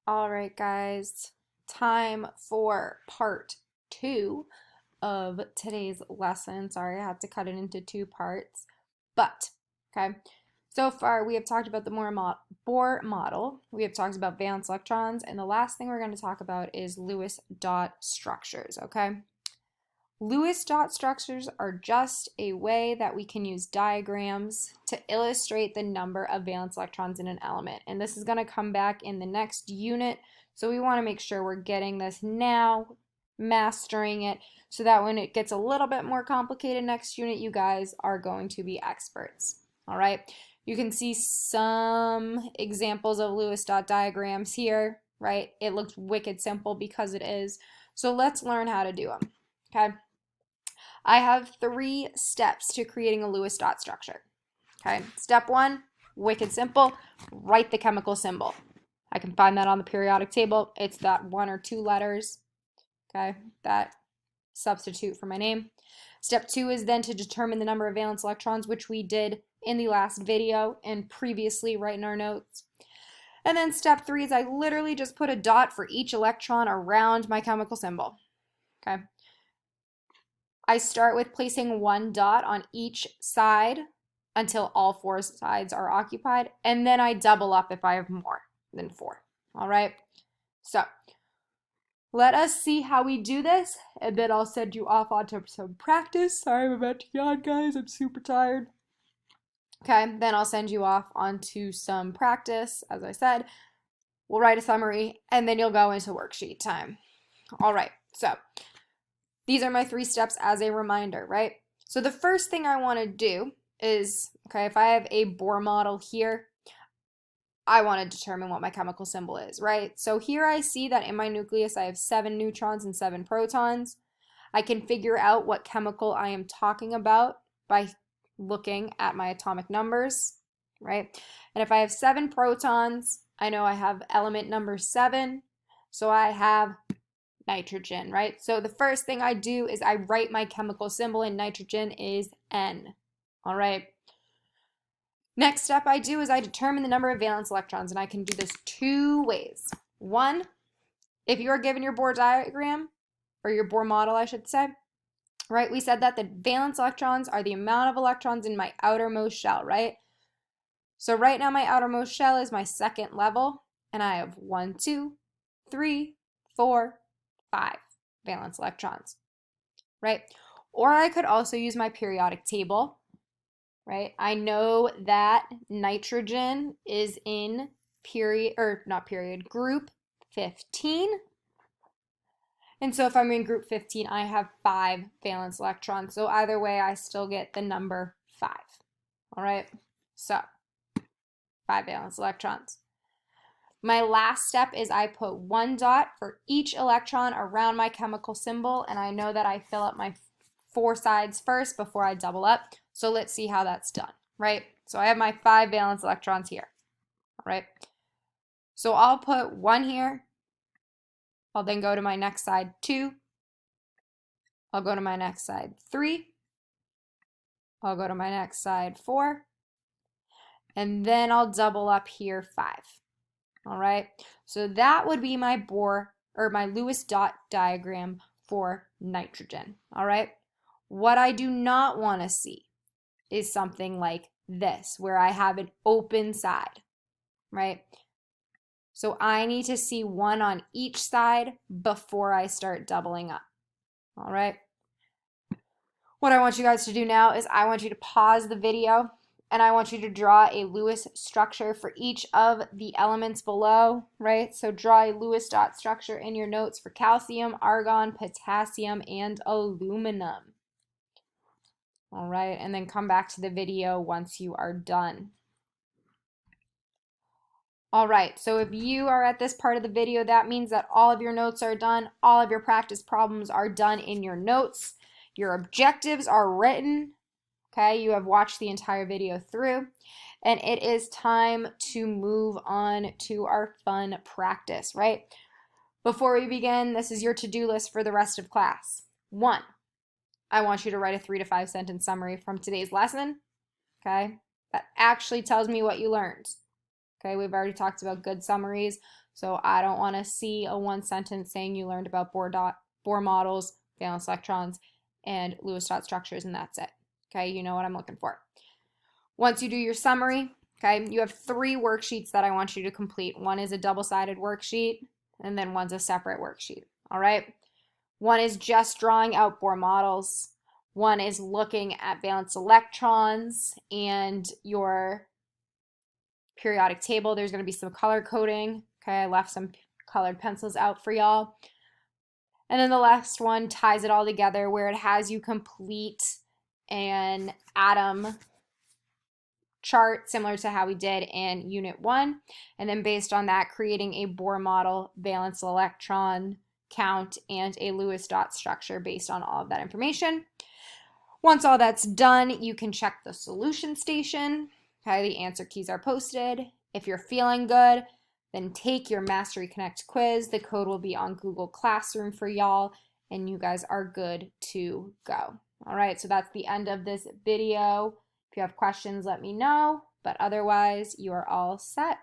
All right, guys, time for part two of today's lesson. Sorry, I had to cut it into two parts. But, okay, so far we have talked about the Bohr model, we have talked about valence electrons, and the last thing we're going to talk about is Lewis dot structures, okay? Lewis dot structures are just a way that we can use diagrams to illustrate the number of valence electrons in an element. And this is going to come back in the next unit. So we want to make sure we're getting this now, mastering it, so that when it gets a little bit more complicated next unit, you guys are going to be experts. All right. You can see some examples of Lewis dot diagrams here, right? It looks wicked simple because it is. So let's learn how to do them. Okay. I have 3 steps to creating a Lewis dot structure. Okay, step 1, wicked simple, write the chemical symbol. I can find that on the periodic table. It's that 1 or 2 letters, okay, that substitute for my name. Step 2 is then to determine the number of valence electrons, which we did in the last video and previously right in our notes. And then step 3 is I literally just put a dot for each electron around my chemical symbol, okay. I start with placing 1 dot on each side until all 4 sides are occupied, and then I double up if I have more than 4. All right, so let us see how we do this, and then I'll send you off onto some practice. Sorry, I'm about to yawn, guys. I'm super tired. Okay, then I'll send you off onto some practice, as I said. We'll write a summary, and then you'll go into worksheet time. All right, so these are my 3 steps as a reminder, right? So the first thing I want to do is, okay, if I have a Bohr model here, I want to determine what my chemical symbol is, right? So here I see that in my nucleus I have 7 neutrons and 7 protons. I can figure out what chemical I am talking about by looking at my atomic numbers, right? And if I have 7 protons, I know I have element number 7, so I have nitrogen, right? So the first thing I do is I write my chemical symbol, and nitrogen is N. All right. Next step I do is I determine the number of valence electrons, and I can do this 2 ways. 1, if you are given your Bohr diagram, or your Bohr model, I should say, right? We said that the valence electrons are the amount of electrons in my outermost shell, right? So right now my outermost shell is my 2nd level, and I have 1, 2, 3, 4, 5 valence electrons, right? Or I could also use my periodic table, right? I know that nitrogen is in group 15. And so if I'm in group 15, I have 5 valence electrons. So either way, I still get the number 5. All right, so 5 valence electrons. My last step is I put 1 dot for each electron around my chemical symbol, and I know that I fill up my 4 sides first before I double up. So let's see how that's done, right? So I have my 5 valence electrons here, all right? So I'll put 1 here. I'll then go to my next side 2. I'll go to my next side 3. I'll go to my next side 4. And then I'll double up here 5. All right, so that would be my Bohr or my Lewis dot diagram for nitrogen. All right, what I do not want to see is something like this, where I have an open side, right? So I need to see 1 on each side before I start doubling up. All right, what I want you guys to do now is I want you to pause the video, and I want you to draw a Lewis structure for each of the elements below, right? So draw a Lewis dot structure in your notes for calcium, argon, potassium, and aluminum. All right, and then come back to the video once you are done. All right, so if you are at this part of the video, that means that all of your notes are done, all of your practice problems are done in your notes, your objectives are written. Okay, you have watched the entire video through, and it is time to move on to our fun practice, right? Before we begin, this is your to-do list for the rest of class. 1, I want you to write a 3 to 5 sentence summary from today's lesson, okay? That actually tells me what you learned. Okay, we've already talked about good summaries, So I don't want to see a one sentence saying you learned about Bohr models, valence electrons, and Lewis dot structures, and that's it. Okay, you know what I'm looking for. Once you do your summary, okay, you have 3 worksheets that I want you to complete. One is a double-sided worksheet, and then one's a separate worksheet. All right. One is just drawing out Bohr models. One is looking at valence electrons and your periodic table. There's going to be some color coding. Okay, I left some colored pencils out for y'all. And then the last one ties it all together where it has you complete an atom chart similar to how we did in Unit 1. And then based on that, creating a Bohr model, valence electron count, and a Lewis dot structure based on all of that information. Once all that's done, you can check the solution station. Okay, the answer keys are posted. If you're feeling good, then take your Mastery Connect quiz. The code will be on Google Classroom for y'all, and you guys are good to go. All right, so that's the end of this video. If you have questions, let me know, but otherwise, you are all set.